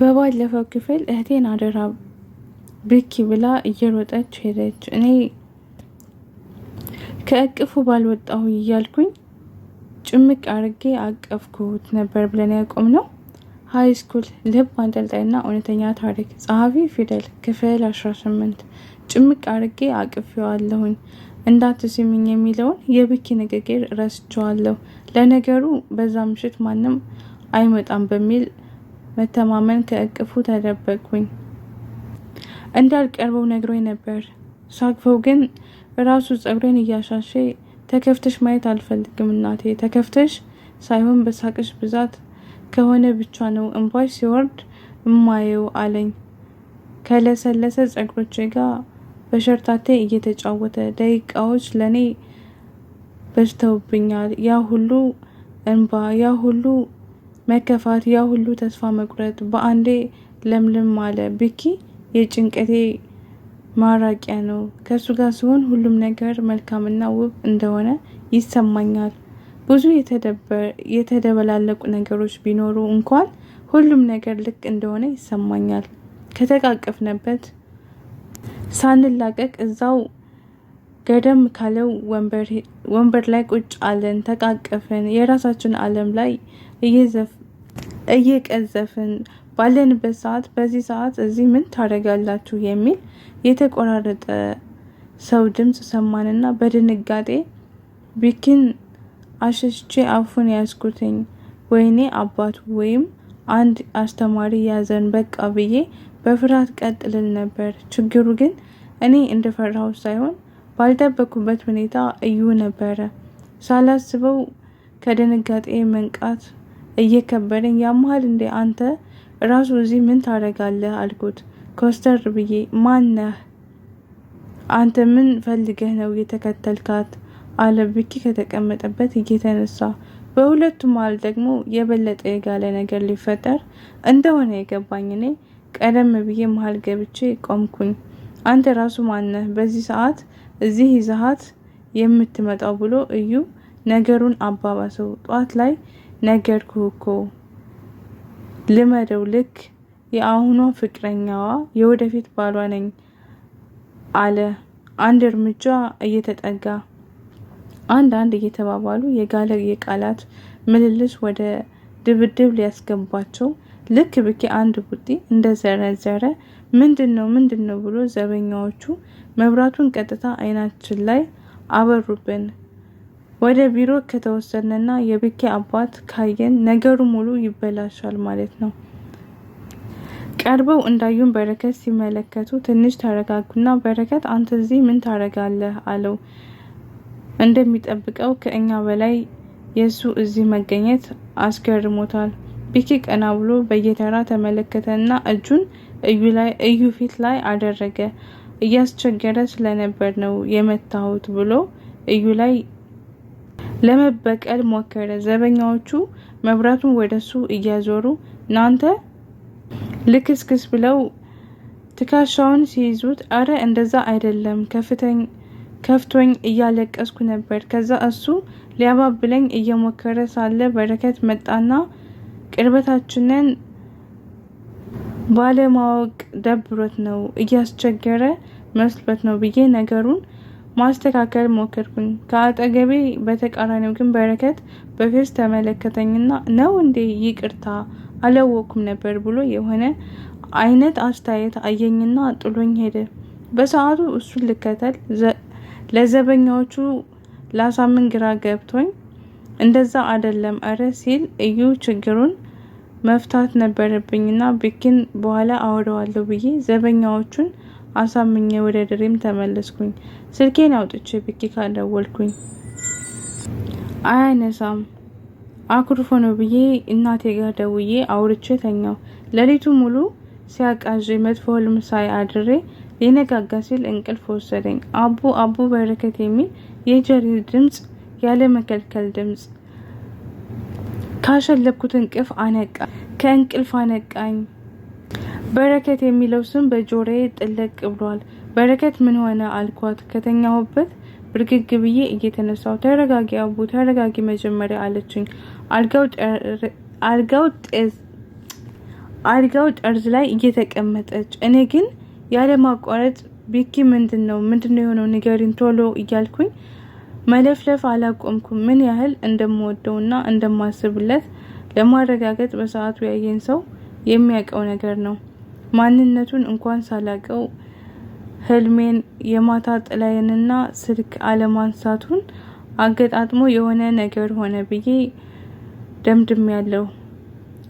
በባለፈው ክፍል እህቴን አደራ ብኪ ብላ እየሮጠች ሄደች። እኔ ከእቅፉ ባልወጣሁ እያልኩኝ ጭምቅ አርጌ አቀፍኩት ነበር ብለን ያቆምነው። ሃይ ስኩል ልብ አንጠልጣይና እውነተኛ ታሪክ ጸሐፊ ፊደል ክፍል 18 ጭምቅ አርጌ አቅፌዋለሁኝ። እንዳትስሚኝ የሚለውን የብኪ ንግግር ረስቼዋለሁ። ለነገሩ በዛ ምሽት ማንም አይመጣም በሚል መተማመን ከእቅፉ ተደበቅኩኝ። እንዳልቀርበው ነግሮኝ ነበር። ሳቅፈው ግን ራሱ ጸጉሬን እያሻሸ ተከፍተሽ ማየት አልፈልግም እናቴ፣ ተከፍተሽ ሳይሆን በሳቅሽ ብዛት ከሆነ ብቻ ነው እንባሽ ሲወርድ እማየው አለኝ። ከለሰለሰ ጸጉሮቼ ጋር በሸርታቴ እየተጫወተ ደቂቃዎች ለኔ በዝተውብኛል። ያ ሁሉ እንባ፣ ያ ሁሉ መከፋት፣ ያ ሁሉ ተስፋ መቁረጥ በአንዴ ለምልም አለ። ብኪ የጭንቀቴ ማራቂያ ነው። ከሱ ጋር ሲሆን ሁሉም ነገር መልካምና ውብ እንደሆነ ይሰማኛል። ብዙ የተደበላለቁ ነገሮች ቢኖሩ እንኳን ሁሉም ነገር ልክ እንደሆነ ይሰማኛል። ከተቃቀፍንበት ሳንላቀቅ እዛው ገደም ካለው ወንበር ላይ ቁጭ አለን። ተቃቀፍን። የራሳችን ዓለም ላይ እየቀዘፍን ባለንበት ሰዓት በዚህ ሰዓት እዚህ ምን ታደርጋላችሁ የሚል የተቆራረጠ ሰው ድምጽ ሰማንና በድንጋጤ ብኪን አሸሽቼ አፉን ያዝኩትኝ። ወይኔ አባቱ ወይም አንድ አስተማሪ ያዘን በቃ ብዬ በፍርሃት ቀጥልል ነበር። ችግሩ ግን እኔ እንደፈራሁ ሳይሆን ባልጠበኩበት ሁኔታ እዩ ነበረ። ሳላስበው ከድንጋጤ መንቃት እየከበደኝ ያመሃል እንዴ አንተ ራሱ እዚህ ምን ታደርጋለህ አልኩት ኮስተር ብዬ። ማን ነህ አንተ? ምን ፈልገህ ነው የተከተልካት? አለ ብኪ ከተቀመጠበት እየተነሳ። በሁለቱም መሃል ደግሞ የበለጠ የጋለ ነገር ሊፈጠር እንደሆነ የገባኝ እኔ ቀደም ብዬ መሃል ገብቼ ቆምኩኝ። አንተ ራሱ ማን ነህ በዚህ ሰዓት እዚህ ይዘሃት የምትመጣው ብሎ እዩ ነገሩን አባባሰው። ጧት ላይ ነገርኩህ እኮ ልመደው፣ ልክ የአሁኗ ፍቅረኛዋ የወደፊት ባሏ ነኝ አለ። አንድ እርምጃ እየተጠጋ አንድ እየተባባሉ የጋለ የቃላት ምልልስ ወደ ድብድብ ሊያስገባቸው ልክ ብኪ አንድ ቡጢ እንደዘረዘረ ምንድነው ብሎ ዘበኛዎቹ መብራቱን ቀጥታ አይናችን ላይ አበሩብን። ወደ ቢሮ ከተወሰነና የብኪ አባት ካየን ነገሩ ሙሉ ይበላሻል ማለት ነው። ቀርበው እንዳዩን በረከት ሲመለከቱ ትንሽ ተረጋጉና በረከት አንተ እዚህ ምን ታረጋለህ አለው። እንደሚጠብቀው ከእኛ በላይ የሱ እዚህ መገኘት አስገርሞታል። ብኪ ቀና ብሎ በየተራ ተመለከተና እጁን እዩ ፊት ላይ አደረገ። እያስቸገረ ስለነበር ነው የመታሁት ብሎ እዩ ላይ ለመበቀል ሞከረ። ዘበኛዎቹ መብራቱን ወደሱ እያዞሩ ናንተ ልክስክስ ብለው ትከሻውን ሲይዙት አረ እንደዛ አይደለም ከፍቶኝ እያለቀስኩ ነበር። ከዛ እሱ ሊያባብለኝ እየሞከረ ሳለ በረከት መጣና ቅርበታችንን ባለማወቅ ደብሮት ነው እያስቸገረ መስሎት ነው ብዬ ነገሩን ማስተካከል ሞከርኩኝ። ከአጠገቤ በተቃራኒው ግን በረከት በፌስ ተመለከተኝና ነው እንዴ ይቅርታ አላወኩም ነበር ብሎ የሆነ አይነት አስተያየት አየኝና ጥሎኝ ሄደ። በሰዓቱ እሱን ልከተል ለዘበኛዎቹ ላሳምን ግራ ገብቶኝ እንደዛ አይደለም አረ ሲል እዩ ችግሩን መፍታት ነበረብኝና ብኪን በኋላ አወራዋለሁ ብዬ ዘበኛዎቹን አሳምኜ ወደ ድሬም ተመለስኩኝ። ስልኬን አውጥቼ ብኪ ካደወልኩኝ አያነሳም። አኩርፎ ነው ብዬ እናቴ ጋር ደውዬ አውርቼ ተኛው። ሌሊቱ ሙሉ ሲያቃዥ መጥፎ ህልም ሳይ አድሬ ሊነጋጋ ሲል እንቅልፍ ወሰደኝ። አቡ በረከት የሚል የጀሪ ድምጽ ያለ መከልከል ድምጽ ካሸለብኩት ከእንቅልፍ አነቃኝ። በረከት የሚለው ስም በጆሮዬ ጥልቅ ብሏል። በረከት ምን ሆነ አልኳት ከተኛሁበት ብርግግ ብዬ እየተነሳው። ተረጋጊ አቡ ተረጋጊ መጀመሪያ አለችኝ። አልጋው ጠርዝ ላይ እየተቀመጠች። እኔ ግን ያለማቋረጥ ቢኪ ምንድነው የሆነው ንገሪኝ ቶሎ እያልኩኝ መለፍለፍ አላቆምኩም። ምን ያህል እንደምወደውና እንደማስብለት ለማረጋገጥ በሰዓቱ ያየን ሰው የሚያውቀው ነገር ነው። ማንነቱን እንኳን ሳላቀው ህልሜን የማታ ጥላዬንና ስልክ አለማንሳቱን አገጣጥሞ የሆነ ነገር ሆነ ብዬ ደምድሜያለሁ።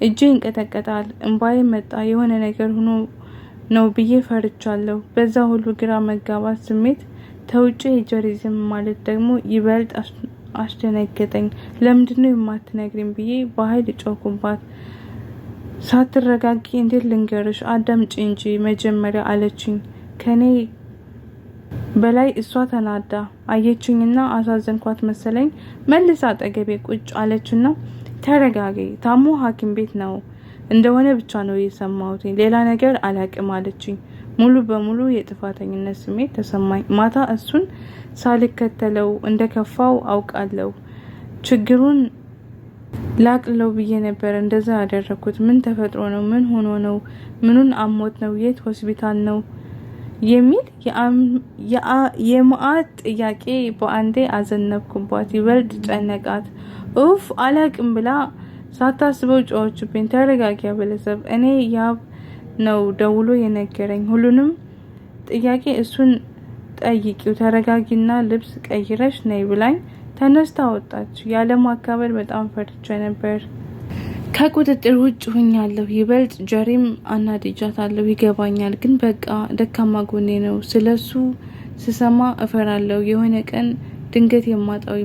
እጄ ይንቀጠቀጣል፣ እንባዬ መጣ። የሆነ ነገር ሆኖ ነው ብዬ ፈርቻለሁ። በዛ ሁሉ ግራ መጋባት ስሜት ተውጬ ጀሪዝም ማለት ደግሞ ይበልጥ አስደነገጠኝ። ለምንድነው የማትነግሪኝ ብዬ በኃይል ጮኩባት። ሳትረጋጊ እንዴት ልንገርሽ? አዳምጪ እንጂ መጀመሪያ አለችኝ። ከኔ በላይ እሷ ተናዳ አየችኝና አሳዘንኳት መሰለኝ። መልሳ አጠገቤ ቁጭ አለችና ተረጋጊ፣ ታሞ ሐኪም ቤት ነው እንደሆነ ብቻ ነው የሰማሁት፣ ሌላ ነገር አላቅም አለችኝ። ሙሉ በሙሉ የጥፋተኝነት ስሜት ተሰማኝ። ማታ እሱን ሳልከተለው እንደከፋው አውቃለሁ። ችግሩን ላቅለው ብዬ ነበር እንደዛ ያደረኩት። ምን ተፈጥሮ ነው? ምን ሆኖ ነው? ምኑን አሞት ነው? የት ሆስፒታል ነው? የሚል የመዓት ጥያቄ በአንዴ አዘነብኩባት። ይበልጥ ጨነቃት። ኡፍ አላቅም ብላ ሳታስበው ጮኸችብኝ። ተረጋጊ አበለሰብ፣ እኔ ያብ ነው ደውሎ የነገረኝ ሁሉንም ጥያቄ እሱን ጠይቂው፣ ተረጋጊና ልብስ ቀይረሽ ነይ ብላኝ ተነስታ ወጣች። ያለማካበል በጣም ፈርቼ ነበር። ከቁጥጥር ውጭ ሆኛለሁ። ይበልጥ ጀሪም አናድጃታለሁ። ይገባኛል፣ ግን በቃ ደካማ ጎኔ ነው። ስለሱ ስሰማ እፈራለሁ። የሆነ ቀን ድንገት የማጣው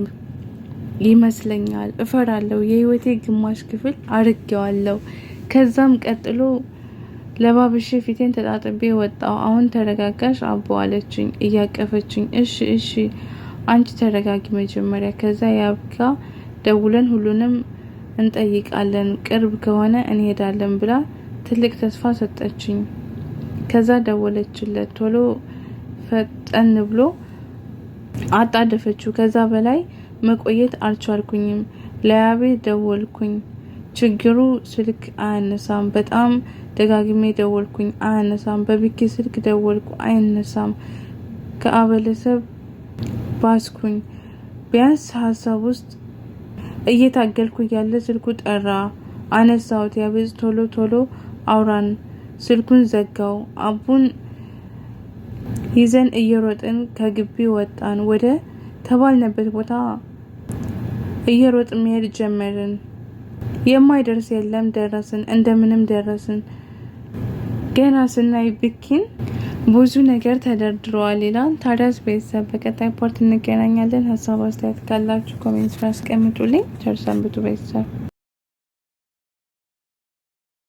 ይመስለኛል። እፈራለሁ። የህይወቴ ግማሽ ክፍል አርጌዋለሁ። ከዛም ቀጥሎ ለባብሼ ፊቴን ተጣጥቤ ወጣው። አሁን ተረጋጋሽ አቦ አለችኝ እያቀፈችኝ። እሺ አንቺ ተረጋጊ መጀመሪያ፣ ከዛ ያብጋ ደውለን ሁሉንም እንጠይቃለን፣ ቅርብ ከሆነ እንሄዳለን ብላ ትልቅ ተስፋ ሰጠችኝ። ከዛ ደወለችለት። ቶሎ ፈጠን ብሎ አጣደፈችው። ከዛ በላይ መቆየት አልቻልኩኝም። ለያቤ ደወልኩኝ። ችግሩ ስልክ አያነሳም። በጣም ደጋግሜ ደወልኩኝ፣ አያነሳም። በቢኪ ስልክ ደወልኩ፣ አይነሳም። ከአበለሰብ ባስኩኝ። ቢያንስ ሀሳብ ውስጥ እየታገልኩ ያለ ስልኩ ጠራ። አነሳሁት። ያቤዝ ቶሎ አውራን። ስልኩን ዘጋው። አቡን ይዘን እየሮጥን ከግቢ ወጣን። ወደ ተባልነበት ቦታ እየሮጥን መሄድ ጀመርን። የማይደርስ የለም። ደረስን። እንደምንም ደረስን። ገና ስናይ ቢኪን ብዙ ነገር ተደርድረዋል ይላል። ታዲያስ ቤተሰብ በቀጣይ ፓርት እንገናኛለን። ሀሳብ አስተያየት ካላችሁ ኮሜንት ላይ አስቀምጡልኝ። ቸር ሰንብቱ ቤተሰብ።